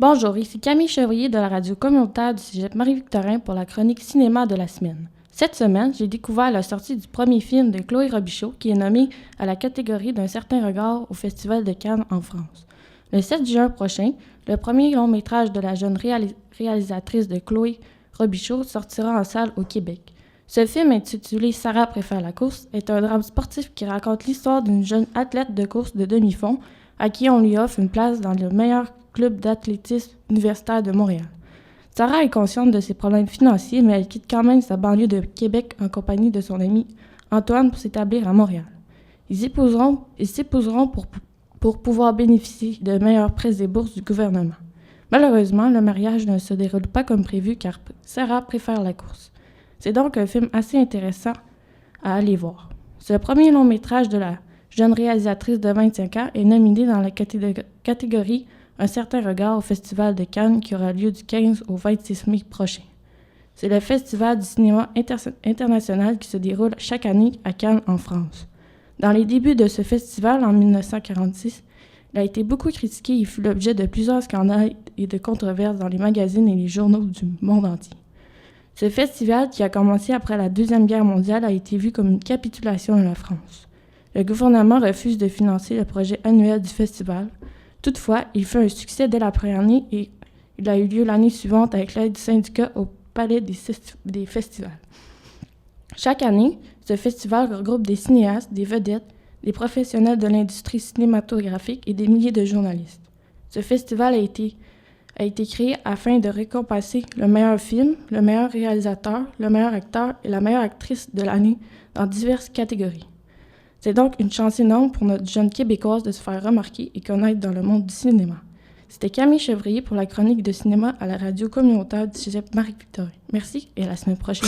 Bonjour, ici Camille Chevrier de la radio communautaire du Cégep Marie-Victorin pour la chronique cinéma de la semaine. Cette semaine, j'ai découvert la sortie du premier film de Chloé Robichaud qui est nommé à la catégorie d'un certain regard au Festival de Cannes en France. Le 7 juin prochain, le premier long-métrage de la jeune réalisatrice de Chloé Robichaud sortira en salle au Québec. Ce film, intitulé Sarah préfère la course, est un drame sportif qui raconte l'histoire d'une jeune athlète de course de demi-fond à qui on lui offre une place dans le meilleur club d'athlétisme universitaire de Montréal. Sarah est consciente de ses problèmes financiers, mais elle quitte quand même sa banlieue de Québec en compagnie de son ami Antoine pour s'établir à Montréal. Ils s'épouseront pour pouvoir bénéficier de meilleures prêts et bourses du gouvernement. Malheureusement, le mariage ne se déroule pas comme prévu car Sarah préfère la course. C'est donc un film assez intéressant à aller voir. Ce premier long-métrage de la jeune réalisatrice de 25 ans est nominé dans la catégorie Un certain regard au Festival de Cannes qui aura lieu du 15 au 26 mai prochain. C'est le festival du cinéma international qui se déroule chaque année à Cannes, en France. Dans les débuts de ce festival, en 1946, il a été beaucoup critiqué et fut l'objet de plusieurs scandales et de controverses dans les magazines et les journaux du monde entier. Ce festival, qui a commencé après la Deuxième Guerre mondiale, a été vu comme une capitulation de la France. Le gouvernement refuse de financer le projet annuel du festival. Toutefois, il fut un succès dès la première année et il a eu lieu l'année suivante avec l'aide du syndicat au Palais des festivals. Chaque année, ce festival regroupe des cinéastes, des vedettes, des professionnels de l'industrie cinématographique et des milliers de journalistes. Ce festival a été créé afin de récompenser le meilleur film, le meilleur réalisateur, le meilleur acteur et la meilleure actrice de l'année dans diverses catégories. C'est donc une chance énorme pour notre jeune Québécoise de se faire remarquer et connaître dans le monde du cinéma. C'était Camille Chevrier pour la chronique de cinéma à la radio communautaire du Cégep Marie-Victorin. Merci et à la semaine prochaine.